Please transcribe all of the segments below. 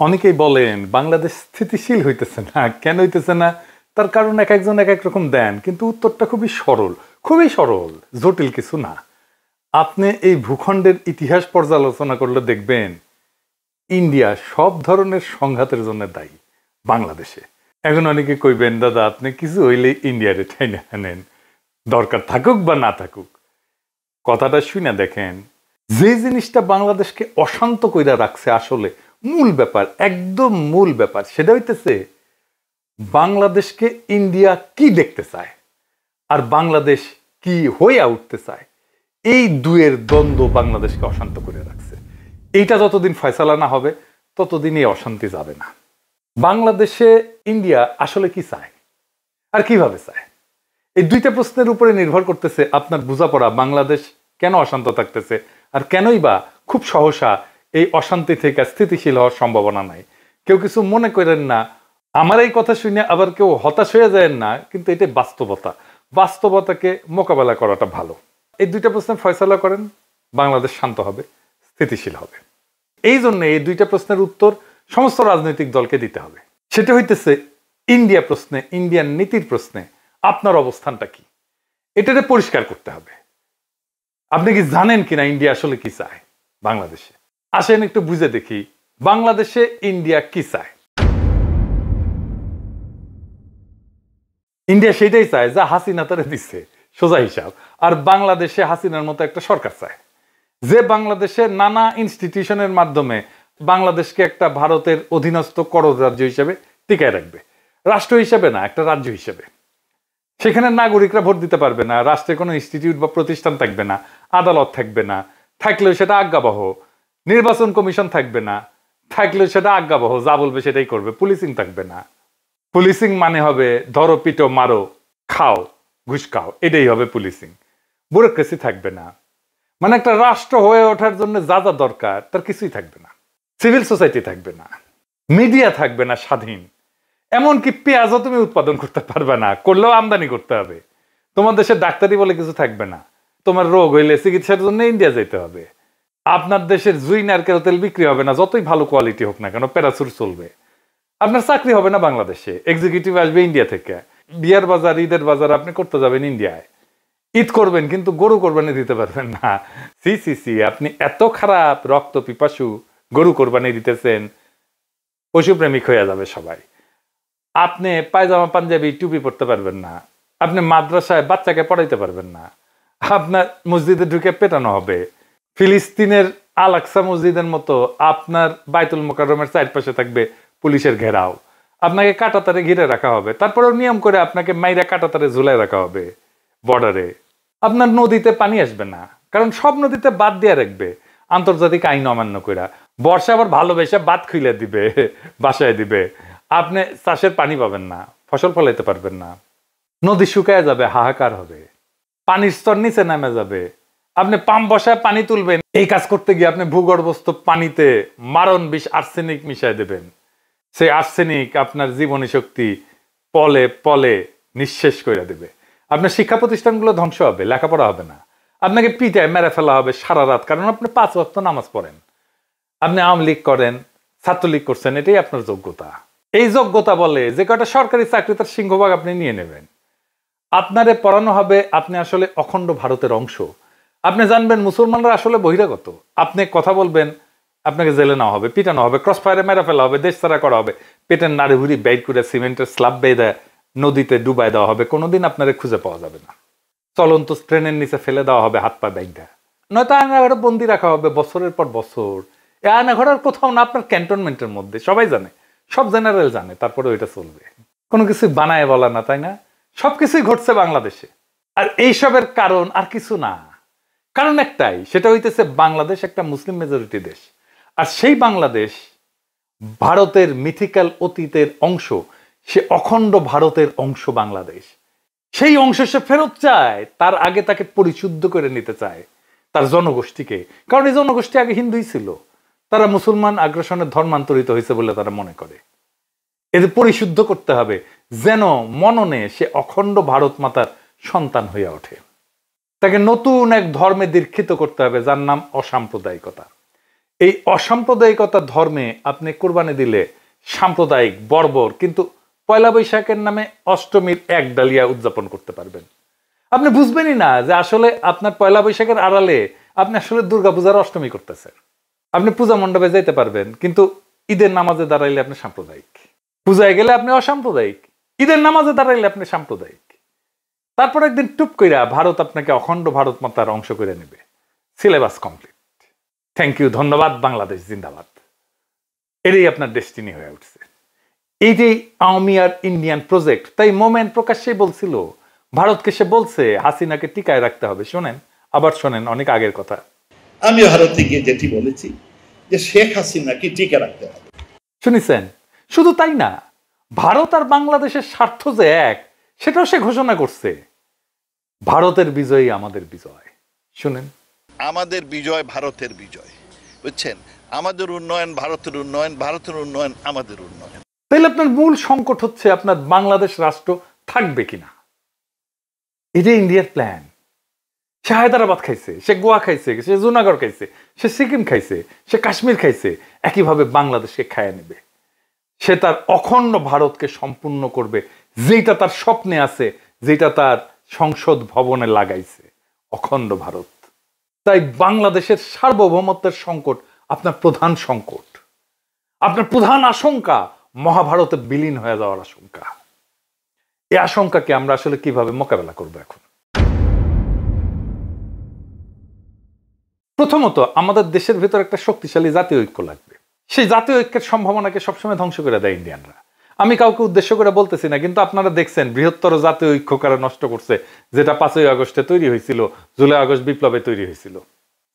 অনেকেই বলেন বাংলাদেশ স্থিতিশীল হইতেছে না। কেন হইতেছে না? তার কারণ এক একজন এক এক রকম দেন, কিন্তু উত্তরটা খুবই সরল, জটিল কিছু না। আপনি এই ভূখণ্ডের ইতিহাস পর্যালোচনা করলে দেখবেন ইন্ডিয়া সব ধরনের সংঘাতের জন্য দায়ী বাংলাদেশে। এখন অনেকে কইবেন, দাদা আপনি কিছু হইলে ইন্ডিয়ারে ঠাইনা নেন, দরকার থাকুক বা না থাকুক। কথাটা শুনে দেখেন, যে জিনিসটা বাংলাদেশকে অশান্ত কইরা রাখছে, আসলে মূল ব্যাপার, একদম মূল ব্যাপার, সেটা হইতেছে বাংলাদেশকে ইন্ডিয়া কি দেখতে চায় আর বাংলাদেশ কি হইয়া উঠতে চায়। এই দুয়ের দ্বন্দ্ব বাংলাদেশকে অশান্ত করে রাখছে। এইটা যতদিন ফয়সালা না হবে ততদিন এই অশান্তি যাবে না। বাংলাদেশে ইন্ডিয়া আসলে কি চায় আর কিভাবে চায়, এই দুইটা প্রশ্নের উপরে নির্ভর করতেছে আপনার বোঝাপড়া বাংলাদেশ কেন অশান্ত থাকতেছে আর কেনই বা খুব সহসা এই অশান্তি থেকে স্থিতিশীল হওয়ার সম্ভাবনা নাই। কেউ কিছু মনে করেন না, আমার এই কথা শুনে আবার কেউ হতাশ হয়ে যায় না, কিন্তু এটা বাস্তবতাকে মোকাবেলা করাটা ভালো। এই দুইটা প্রশ্নের ফয়সালা করেন, বাংলাদেশ শান্ত হবে, স্থিতিশীল হবে। এই জন্য এই দুইটা প্রশ্নের উত্তর সমস্ত রাজনৈতিক দলকে দিতে হবে। সেটা হইতেছে ইন্ডিয়া প্রশ্নে, ইন্ডিয়ান নীতির প্রশ্নে আপনার অবস্থানটা কি, এটাতে পরিষ্কার করতে হবে। আপনি কি জানেন কিনা ইন্ডিয়া আসলে কি চায় বাংলাদেশে? আসেন একটু বুঝে দেখি বাংলাদেশে ইন্ডিয়া কি চায়। ইন্ডিয়া সেটাই চায় যা হাসিনা তারা দিচ্ছে, সোজা হিসাব। আর বাংলাদেশে হাসিনার মতো একটা সরকার চায়, যে বাংলাদেশের নানা ইনস্টিটিউশনের মাধ্যমে বাংলাদেশকে একটা ভারতের অধীনস্থ করজ রাজ্য হিসেবে টিকায় রাখবে। রাষ্ট্র হিসেবে না, একটা রাজ্য হিসেবে। সেখানে নাগরিকরা ভোট দিতে পারবে না, রাষ্ট্রে কোনো ইনস্টিটিউট বা প্রতিষ্ঠান থাকবে না, আদালত থাকবে না, থাকলেও সেটা আজ্ঞাবহ, নির্বাচন কমিশন থাকবে না, থাকলেও সেটা আজ্ঞাবহ, যা বলবে সেটাই করবে, পুলিশিং থাকবে না। পুলিশিং মানে হবে ধরো, পিটো, মারো, খাও, ঘুষ খাও, এটাই হবে পুলিশিং। ব্যুরোক্রেসি থাকবে না। মানে একটা রাষ্ট্র হয়ে ওঠার জন্য যা যা দরকার তার কিছুই থাকবে না। সিভিল সোসাইটি থাকবে না, মিডিয়া থাকবে না স্বাধীন, এমনকি পেঁয়াজও তুমি উৎপাদন করতে পারবে না, করলেও আমদানি করতে হবে। তোমার দেশে ডাক্তারি বলে কিছু থাকবে না, তোমার রোগ হইলে চিকিৎসার জন্য ইন্ডিয়া যেতে হবে। আপনার দেশের জুই নারকেল তেল বিক্রি হবে না, যতই ভালো কোয়ালিটি হোক না কেন, প্যারাসুট চলবে। আপনার চাকরি হবে না বাংলাদেশে, এক্সিকিউটিভ আসবে ইন্ডিয়া থেকে। বিয়ার বাজার, ঈদের বাজার আপনি করতে যাবেন ইন্ডিয়ায়, ঈদ করবেন কিন্তু গরু কোরবানি দিতে পারবেন না। সি আপনি এত খারাপ, রক্ত পিপাসু, গরু কোরবানি দিতেছেন, পশুপ্রেমিক হয়ে যাবে সবাই। আপনি পায়জামা পাঞ্জাবি টুপি পড়তে পারবেন না, আপনি মাদ্রাসায় বাচ্চাকে পড়াইতে পারবেন না, আপনার মসজিদে ঢুকে পেটানো হবে। ফিলিস্তিনের আল আকসা মসজিদের মতো আপনার বাইতুল মোকাররমের চারপাশে থাকবে পুলিশের ঘেরাও, আপনাকে কাঁটাতারে ঘিরে রাখা হবে, তারপরেও নিয়ম করে আপনাকে মাইরা কাঁটাতারে ঝুলাই রাখা হবে বর্ডারে। আপনার নদীতে পানি আসবে না, কারণ সব নদীতে বাদ দিয়ে রাখবে আন্তর্জাতিক আইন অমান্য করে। বর্ষা আবার ভালোবেসে বাদ খুলে দিবে, বাসায় দিবে। আপনি চাষের পানি পাবেন না, ফসল ফলাইতে পারবেন না, নদী শুকায় যাবে, হাহাকার হবে, পানির স্তর নিচে নামে যাবে। আপনি পাম্প বসায় পানি তুলবেন, এই কাজ করতে গিয়ে আপনি ভূগর্ভস্থ পানিতে মারণ বিষ আর্সেনিক মিশাই দেবেন। সেই আর্সেনিক আপনার জীবনী শক্তি পলে পলে নিঃশেষ করে দেবে। আপনার শিক্ষা প্রতিষ্ঠানগুলো ধ্বংস হবে, লেখাপড়া হবে না, আপনাকে পিটায় মেরে ফেলা হবে সারা রাত, কারণ আপনি 5 ওয়াক্ত নামাজ পড়েন। আপনি আওয়ামী লীগ করেন, ছাত্রলীগ করছেন, এটাই আপনার যোগ্যতা। এই যোগ্যতা বলে যে কয়টা সরকারি চাকরি তার সিংহভাগ আপনি নিয়ে নেবেন। আপনারে পড়ানো হবে আপনি আসলে অখণ্ড ভারতের অংশ। আপনি জানবেন মুসলমানরা আসলে বহিরাগত। আপনি কথা বলবেন, আপনাকে জেলে নেওয়া হবে, পিটানো হবে, ক্রস ফায়ারে মেরে ফেলা হবে, দেশ ছাড়া করা হবে, পেটের নাড়ি ভুড়ি বের করে সিমেন্টের স্ল্যাব বেঁধে নদীতে ডুবাই দেওয়া হবে, কোনোদিন আপনারে খুঁজে পাওয়া যাবে না। চলন্ত ট্রেনের নিচে ফেলে দেওয়া হবে হাত পা ব্যাগটা, নয়তো আয়নাঘরে বন্দি রাখা হবে বছরের পর বছর। এই আয়নাঘর আর কোথাও না, আপনার ক্যান্টনমেন্টের মধ্যে। সবাই জানে, সব জেনারেল জানে, তারপরে ওইটা চলবে। কোনো কিছু বানায় বলা না, তাই না? সবকিছুই ঘটছে বাংলাদেশে। আর এইসবের কারণ আর কিছু না, কারণ একটাই, সেটা হইতেছে বাংলাদেশ একটা মুসলিম মেজরিটি দেশ। আর সেই বাংলাদেশ ভারতের মিথিক্যাল অতীতের অংশ, সে অখণ্ড ভারতের অংশ বাংলাদেশ। সেই অংশ সে ফেরত চায়, তার আগে তাকে পরিশুদ্ধ করে নিতে চায় তার জনগোষ্ঠীকে। কারণ এই জনগোষ্ঠী আগে হিন্দুই ছিল, তারা মুসলমান আগ্রাসনে ধর্মান্তরিত হয়েছে বলে তারা মনে করে। এদের পরিশুদ্ধ করতে হবে যেন মননে সে অখণ্ড ভারত মাতার সন্তান হয়ে ওঠে। তাকে নতুন এক ধর্মে দীক্ষিত করতে হবে, যার নাম অসাম্প্রদায়িকতা। এই অসাম্প্রদায়িকতার ধর্মে আপনি কোরবানি দিলে সাম্প্রদায়িক বর্বর, কিন্তু পয়লা বৈশাখের নামে অষ্টমীর এক ডালিয়া উদযাপন করতে পারবেন। আপনি বুঝবেনই না যে আসলে আপনার পয়লা বৈশাখের আড়ালে আপনি আসলে দুর্গাপূজার অষ্টমী করতেছেন। আপনি পূজা মণ্ডপে যেতে পারবেন, কিন্তু ঈদের নামাজে দাঁড়াইলে আপনি সাম্প্রদায়িক। পূজায় গেলে আপনি অসাম্প্রদায়িক, ঈদের নামাজে দাঁড়াইলে আপনি সাম্প্রদায়িক। তারপর একদিন টুপ কইরা ভারত আপনাকে অখণ্ড ভারত মাতার অংশ করে নেবে। Syllabus complete. থ্যাংক ইউ, ধন্যবাদ। বাংলাদেশ জিন্দাবাদ। এটাই আপনার ডেস্টিনি হয়ে উঠছে। এই যে আওয়ামী আর ইন্ডিয়ান প্রজেক্ট, তাই মোমেন্ট প্রকাশ্যেই বলছিল ভারতকে, সে বলছে হাসিনাকে টিকায় রাখতে হবে। শোনেন, আবার শোনেন, অনেক আগের কথা। আমি ভারতে গিয়ে যেটি বলেছি যে শেখ হাসিনাকে টিকে রাখতে হবে। শুনেছেন? শুধু তাই না, ভারত আর বাংলাদেশের স্বার্থ যে এক, সেটাও সে ঘোষণা করছে। ভারতের বিজয়ই আমাদের বিজয়। শুনেন, আমাদের বিজয় ভারতের বিজয়, বুঝছেন? আমাদের উন্নয়ন ভারতের উন্নয়ন, ভারতের উন্নয়ন আমাদের উন্নয়ন। তাইলে আপনার মূল সংকট হচ্ছে আপনার বাংলাদেশ রাষ্ট্র থাকবে কিনা। এই যে ইন্ডিয়ার প্ল্যান, সে হায়দ্রাবাদ খাইছে, সে গোয়া খাইছে, সে জুনাগড় খাইছে, সে সিকিম খাইছে, সে কাশ্মীর খাইছে, একইভাবে বাংলাদেশকে খাইয়ে নেবে। সে তার অখণ্ড ভারতকে সম্পূর্ণ করবে, যেটা তার স্বপ্নে আছে, যেটা তার সংসদ ভবনে লাগাইছে, অখণ্ড ভারত। তাই বাংলাদেশের সার্বভৌমত্বের সংকট আপনার প্রধান সংকট। আপনার প্রধান আশঙ্কা মহাভারতে বিলীন হয়ে যাওয়ার আশঙ্কা। এই আশঙ্কাকে আমরা আসলে কিভাবে মোকাবেলা করব? এখন প্রথমত আমাদের দেশের ভেতর একটা শক্তিশালী জাতীয় ঐক্য লাগবে। সেই জাতীয় ঐক্যের সম্ভাবনাকে সবসময় ধ্বংস করে দেয় ইন্ডিয়ানরা। আমি কাউকে উদ্দেশ্য করে বলতেছি না, কিন্তু আপনারা দেখছেন বৃহত্তর জাতীয় ঐক্য কারা নষ্ট করছে, যেটা 5ই আগস্টে তৈরি হয়েছিল, জুলাই আগস্ট বিপ্লবে তৈরি হয়েছিল।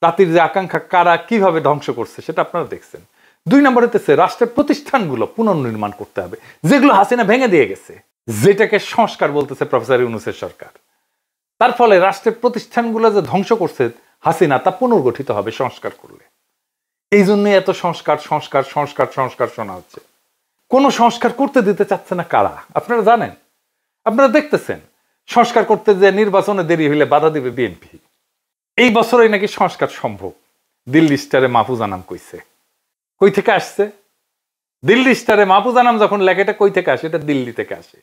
জাতির যে আকাঙ্ক্ষা কারা কিভাবে ধ্বংস করছে সেটা আপনারা দেখছেন। 2 নম্বরে রাষ্ট্রের প্রতিষ্ঠানগুলো পুনর্নির্মাণ করতে হবে, যেগুলো হাসিনা ভেঙে দিয়ে গেছে, যেটাকে সংস্কার বলতেছে প্রফেসর ইউনূসের সরকার। তার ফলে রাষ্ট্রের প্রতিষ্ঠানগুলো যে ধ্বংস করছে হাসিনা, তা পুনর্গঠিত হবে সংস্কার করলে। এই জন্য এত সংস্কার সংস্কার সংস্কার সংস্কার শোনা হচ্ছে। কোন সংস্কার করতে দিতে চাচ্ছে না কারা আপনারা জানেন? আপনারা দেখতেছেন সংস্কার করতে যে নির্বাচনে দেরি হইলে বাধা দিবে বিএনপি। এই বছরই নাকি সংস্কার সম্ভব, দিল্লি স্টারে মাহফুজ আনাম কইছে। কই থেকে আসছে? দিল্লি স্টারে মাহফুজ আনাম যখন লেখে, এটা কই থেকে আসে? এটা দিল্লি থেকে আসে।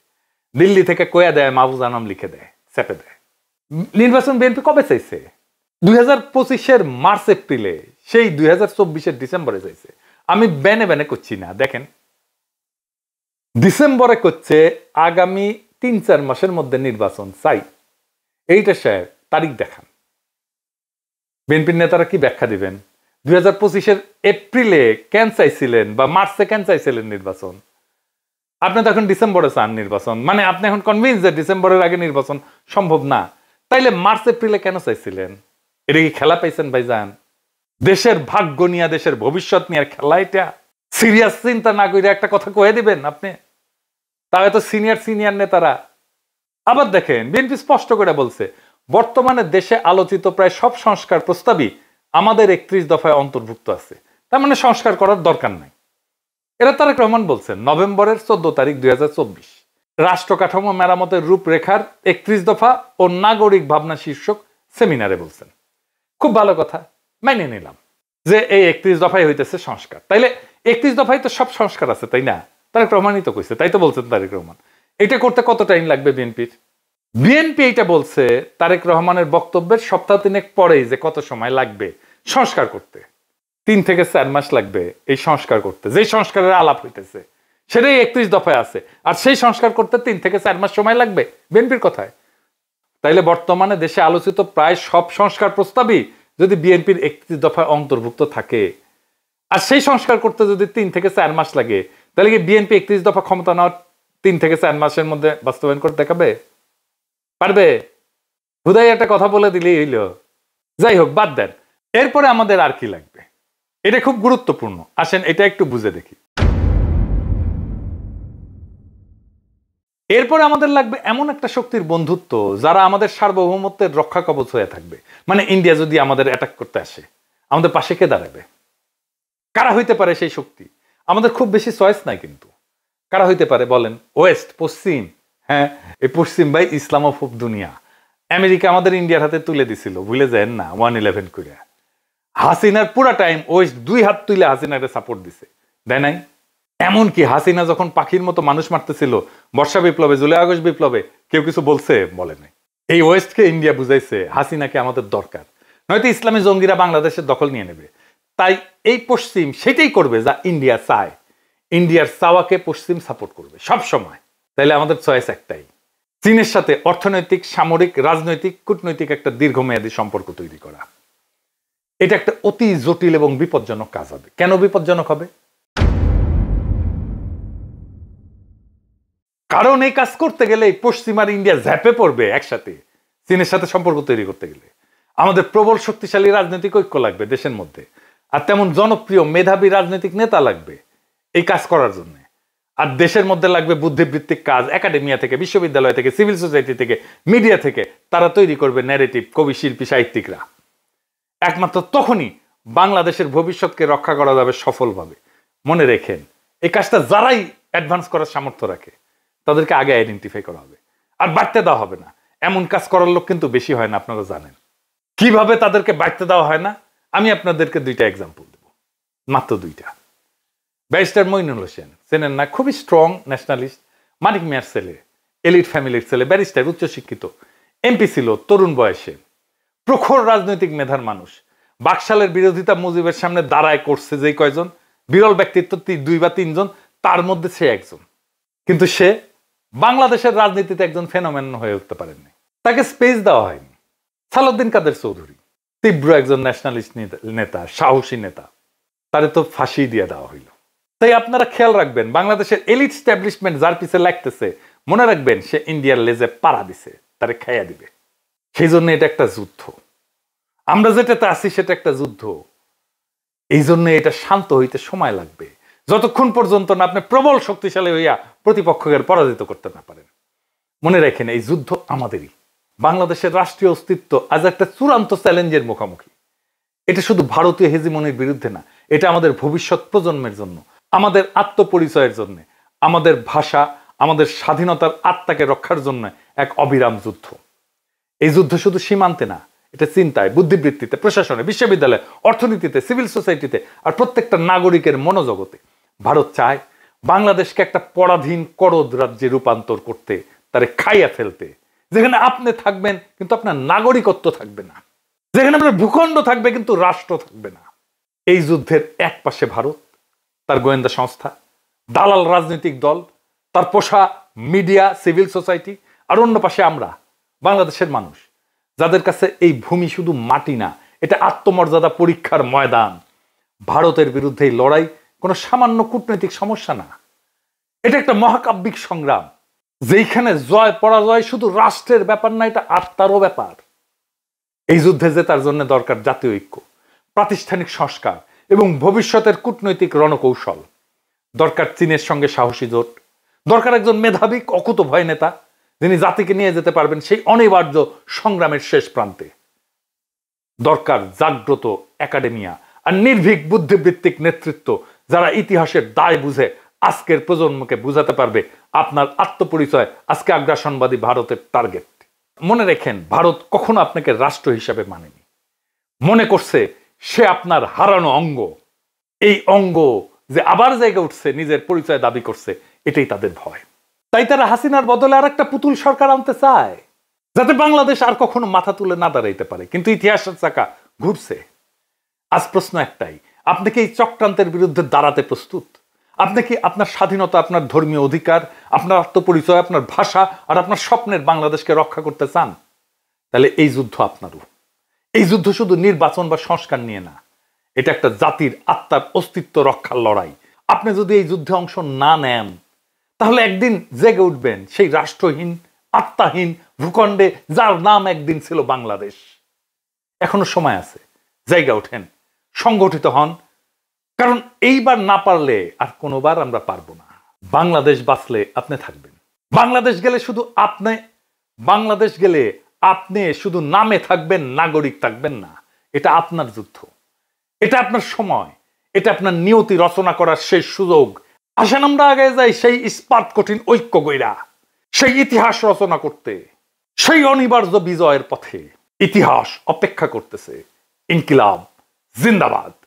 দিল্লি থেকে কয়া দেয়, মাহফুজ আনাম লিখে দেয়, চেপে দেয়। নির্বাচন বিএনপি কবে চাইছে? 2025-এর মার্চ এপ্রিলে, সেই 2024-এর ডিসেম্বরে চাইছে। আমি বেনে বেনে করছি না, দেখেন ডিসেম্বরে করছে আগামী 3-4 মাসের মধ্যে নির্বাচন চাই। এইটা স্যার তারিখ দেখান। বিএনপির নেতারা কি ব্যাখ্যা দিবেন? 2025-এর এপ্রিলে কেন চাইছিলেন বা মার্চে কেন চাইছিলেন নির্বাচন? আপনি তো এখন ডিসেম্বরে চান নির্বাচন, মানে আপনি এখন কনভিন্স যে ডিসেম্বরের আগে নির্বাচন সম্ভব না। তাইলে মার্চ এপ্রিলে কেন চাইছিলেন? এটা কি খেলা পাইছেন ভাইজান? দেশের ভাগ্য নিয়ে, দেশের ভবিষ্যৎ নিয়ে খেলা এটা? সিরিয়াস চিন্তা না করে একটা কথা কয়ে দিবেন আপনি? তাহলে তো সিনিয়র নেতারা। আবার দেখেন বিএনপি স্পষ্ট করে বলছে, বর্তমানে দেশে আলোচিত প্রায় সব সংস্কার প্রস্তাবই আমাদের 31 দফায় অন্তর্ভুক্ত আছে। তার মানে সংস্কার করার দরকার নাই। এটা তারেক রহমান বলছেন নভেম্বরের 14 তারিখ 2024 রাষ্ট্র কাঠামো মেরামতের রূপরেখার 31 দফা ও নাগরিক ভাবনা শীর্ষক সেমিনারে বলছেন। খুব ভালো কথা, মেনে নিলাম যে এই 31 দফায় হইতেছে সংস্কার। তাইলে 31 দফায় তো সব সংস্কার আছে, তাই না? তারেক রহমানই তো কইছে, তাই তো বলছেন তারেক রহমান। এটা করতে কত টাইম লাগবে বিএনপির? বিএনপি এইটা বলছে তারেক রহমানের বক্তব্যের সপ্তাহ 3 পরেই, যে কত সময় লাগবে সংস্কার করতে। 3 থেকে 4 মাস লাগবে এই সংস্কার করতে। যেই সংস্কারের আলাপ হইতেছে সেটাই 31 দফায় আছে, আর সেই সংস্কার করতে 3 থেকে 4 মাস সময় লাগবে বিএনপির কথায়। তাইলে বর্তমানে দেশে আলোচিত প্রায় সব সংস্কার প্রস্তাবই যদি বিএনপির 31 দফায় অন্তর্ভুক্ত থাকে, আর সেই সংস্কার করতে যদি 3 থেকে 4 মাস লাগে, তাহলে কি বিএনপি 31 দফা ক্ষমতা নেওয়ার 3 থেকে 4 মাসের মধ্যে বাস্তবায়ন করে দেখাবে? পারবে? হুদাই একটা কথা বলে দিলেই হইল। যাই হোক, বাদ দেন। এরপরে আমাদের আর কি লাগবে? এটা খুব গুরুত্বপূর্ণ, আসেন এটা একটু বুঝে দেখি। এরপরে আমাদের লাগবে এমন একটা শক্তির বন্ধুত্ব যারা আমাদের সার্বভৌমত্বের রক্ষা কবচ হয়ে থাকবে। মানে ইন্ডিয়া যদি আমাদের অ্যাটাক করতে আসে, আমাদের পাশে কে দাঁড়াবে? কারা হইতে পারে সেই শক্তি? আমাদের খুব বেশি চয়েস নাই, কিন্তু কারা হইতে পারে বলেন? ওয়েস্ট, পশ্চিম। হ্যাঁ, এই পশ্চিম ভাই ইসলামোফোব দুনিয়া। আমেরিকা আমাদের ইন্ডিয়ার হাতে তুলে দিছিল, ভুলে যায় না, 1/11 করে। হাসিনার পুরা টাইম ওয়েস্ট 2 হাত তুলে হাসিনাকে সাপোর্ট দিছে, দেয় নাই? এমনকি হাসিনা যখন পাখির মতো মানুষ মারতেছিল বর্ষা বিপ্লবে, জুলাই আগস্ট বিপ্লবে, কেউ কিছু বলছে? বলে নাই। এই ওয়েস্টকে ইন্ডিয়া বুঝাইছে হাসিনাকে আমাদের দরকার, নয়তো ইসলামী জঙ্গিরা বাংলাদেশের দখল নিয়ে নেবে। তাই এই পশ্চিম সেটাই করবে যা ইন্ডিয়া চায়। ইন্ডিয়ার চাওয়াকে পশ্চিম সাপোর্ট করবে সব সময়। তাইলে আমাদের চয়েস একটাই, চীনের সাথে অর্থনৈতিক, সামরিক, রাজনৈতিক, কূটনৈতিক একটা দীর্ঘমেয়াদী সম্পর্ক তৈরি করা। এটা একটা অতি জটিল এবং বিপজ্জনক কাজ হবে। কেন বিপজ্জনক হবে? কারণ এই কাজ করতে গেলে পশ্চিম আর ইন্ডিয়া ঝাঁপে পড়বে একসাথে চীনের সাথে সম্পর্ক তৈরি করতে গেলে। আমাদের প্রবল শক্তিশালী রাজনৈতিক ঐক্য লাগবে দেশের মধ্যে, আর তেমন জনপ্রিয় মেধাবী রাজনৈতিক নেতা লাগবে এই কাজ করার জন্য। আর দেশের মধ্যে লাগবে বুদ্ধিবৃত্তিক কাজ, একাডেমিয়া থেকে, বিশ্ববিদ্যালয় থেকে, সিভিল সোসাইটি থেকে, মিডিয়া থেকে। তারা তৈরি করবে ন্যারেটিভ, কবি, শিল্পী, সাহিত্যিকরা। একমাত্র তখনই বাংলাদেশের ভবিষ্যৎকে রক্ষা করা যাবে সফলভাবে। মনে রেখেন, এই কাজটা যারাই অ্যাডভান্স করার সামর্থ্য রাখে তাদেরকে আগে আইডেন্টিফাই করা হবে, আর বাড়তে দেওয়া হবে না। এমন কাজ করার লোক কিন্তু বেশি হয় না, আপনারা জানেন। কিভাবে তাদেরকে বাড়তে দেওয়া হয় না, আমি আপনাদেরকে 2টা এক্সাম্পল দেব, মাত্র 2টা। ব্যারিস্টার মইনুল হোসেন, চেনেন না? খুবই স্ট্রং ন্যাশনালিস্ট, মানিক মিয়ার ছেলে, এলিট ফ্যামিলির ছেলে, ব্যারিস্টার, উচ্চশিক্ষিত, এমপি ছিল তরুণ বয়সে, প্রখর রাজনৈতিক মেধার মানুষ। বাকশালের বিরোধিতা মুজিবের সামনে দাঁড়ায় করছে যে কয়জন বিরল ব্যক্তিত্ব, 2 বা 3 জন, তার মধ্যে সে একজন। কিন্তু সে বাংলাদেশের রাজনীতিতে একজন ফেনোমেন হয়ে উঠতে পারেননি, তাকে স্পেস দেওয়া হয়নি। সালাউদ্দিন কাদের চৌধুরী, তীব্র একজন ন্যাশনালিস্ট নেতা, সাহসী নেতা, তারে তো ফাঁসি দিয়ে দেওয়া হইল। তাই আপনারা খেয়াল রাখবেন, বাংলাদেশের এলিট স্ট্যাবলিশমেন্ট যার পিছে লাগতেছে, মনে রাখবেন সে ইন্ডিয়ার লেজে পাড়া দিছে, তারে খাইয়া দিবে। সেই জন্য এটা একটা যুদ্ধ। আমরা যেটাতে আছি সেটা একটা যুদ্ধ। এই জন্য এটা শান্ত হইতে সময় লাগবে, যতক্ষণ পর্যন্ত না আপনি প্রবল শক্তিশালী হইয়া প্রতিপক্ষকে পরাজিত করতে না পারেন। মনে রাখেন, এই যুদ্ধ আমাদেরই। বাংলাদেশের রাষ্ট্রীয় অস্তিত্ব আজ একটা চূড়ান্ত চ্যালেঞ্জের মুখোমুখি। এটা শুধু ভারতীয় হেজিমনির বিরুদ্ধে না, এটা আমাদের ভবিষ্যৎ প্রজন্মের জন্য, আমাদের আত্মপরিচয়ের জন্য, আমাদের ভাষা, আমাদের স্বাধীনতার আত্মাকে রক্ষার জন্য এক অবিরাম যুদ্ধ। এই যুদ্ধ শুধু সীমান্তে না, এটা চিন্তায়, বুদ্ধিবৃত্তিতে, প্রশাসনে, বিশ্ববিদ্যালয়ে, অর্থনীতিতে, সিভিল সোসাইটিতে, আর প্রত্যেকটা নাগরিকের মনোজগতে। ভারত চায় বাংলাদেশকে একটা পরাধীন করদ রাজ্যে রূপান্তর করতে, তারে খাইয়া ফেলতে, যেখানে আপনি থাকবেন কিন্তু আপনার নাগরিকত্ব থাকবে না, যেখানে আপনার ভূখণ্ড থাকবে কিন্তু রাষ্ট্র থাকবে না। এই যুদ্ধের এক পাশে ভারত, তার গোয়েন্দা সংস্থা, দালাল রাজনৈতিক দল, তার পোষা মিডিয়া, সিভিল সোসাইটি, আর অন্য পাশে আমরা বাংলাদেশের মানুষ, যাদের কাছে এই ভূমি শুধু মাটি না, এটা আত্মমর্যাদা পরীক্ষার ময়দান। ভারতের বিরুদ্ধে এই লড়াই কোনো সামান্য কূটনৈতিক সমস্যা না, এটা একটা মহাকাব্যিক সংগ্রাম, যেখানে জয় পরাজয় শুধু রাষ্ট্রের ব্যাপার না, এটা আত্মারও ব্যাপার। এই যুদ্ধে জেতার জন্য দরকার জাতীয় ঐক্য, প্রাতিষ্ঠানিক সংস্কার এবং ভবিষ্যতের কূটনৈতিক রণকৌশল। দরকার চীনের সঙ্গে সাহসী জোট, দরকার একজন মেধাবী, অকুতোভয় নেতা, যিনি জাতিকে নিয়ে যেতে পারবেন সেই অনিবার্য সংগ্রামের শেষ প্রান্তে। দরকার জাগ্রত একাডেমিয়া আর নির্ভীক বুদ্ধিবৃত্তিক নেতৃত্ব, যারা ইতিহাসের দায় বুঝে আজকের প্রজন্মকে বুঝাতে পারবে আপনার আত্মপরিচয় আজকে আগ্রাসনবাদী ভারতের টার্গেট। মনে রেখেন, ভারত কখনো আপনাকে রাষ্ট্র হিসাবে মানেনি, মনে করছে সে আপনার হারানো অঙ্গ। এই অঙ্গ যে আবার জায়গা উঠছে, নিজের পরিচয় দাবি করছে, এটাই তাদের ভয়। তাই তারা হাসিনার বদলে আর একটা পুতুল সরকার আনতে চায়, যাতে বাংলাদেশ আর কখনো মাথা তুলে না দাঁড়াইতে পারে। কিন্তু ইতিহাসের চাকা ঘুরছে। আজ প্রশ্ন একটাই, আপনি কি এই চক্রান্তের বিরুদ্ধে দাঁড়াতে প্রস্তুত? আপনি কি আপনার স্বাধীনতা, আপনার ধর্মীয় অধিকার, আপনার আত্মপরিচয়, আপনার ভাষা আর আপনার স্বপ্নের বাংলাদেশকে রক্ষা করতে চান? তাহলে এই যুদ্ধ আপনারও। এই যুদ্ধ শুধু নির্বাচন বা সংস্কার নিয়ে না, এটা একটা জাতির আত্মার অস্তিত্ব রক্ষার লড়াই। আপনি যদি এই যুদ্ধে অংশ না নেন, তাহলে একদিন জেগে উঠবেন সেই রাষ্ট্রহীন, আত্মাহীন ভূখণ্ডে যার নাম একদিন ছিল বাংলাদেশ। এখনো সময় আছে, জায়গা ওঠেন, সংগঠিত হন, কারণ এইবার না পারলে আর কোনোবার আমরা পারবো না। বাংলাদেশ বাঁচলে আপনি থাকবেন, বাংলাদেশ গেলে শুধু আপনি, বাংলাদেশ গেলে আপনি শুধু নামে থাকবেন, নাগরিক থাকবেন না। এটা আপনার যুদ্ধ, এটা আপনার সময়, এটা আপনার নিয়তি রচনা করার শেষ সুযোগ। আসেন আমরা আগে যাই সেই ইস্পাত কঠিন ঐক্য গইরা, সেই ইতিহাস রচনা করতে, সেই অনিবার্য বিজয়ের পথে। ইতিহাস অপেক্ষা করতেছে। ইনকিলাব জিন্দাবাদ।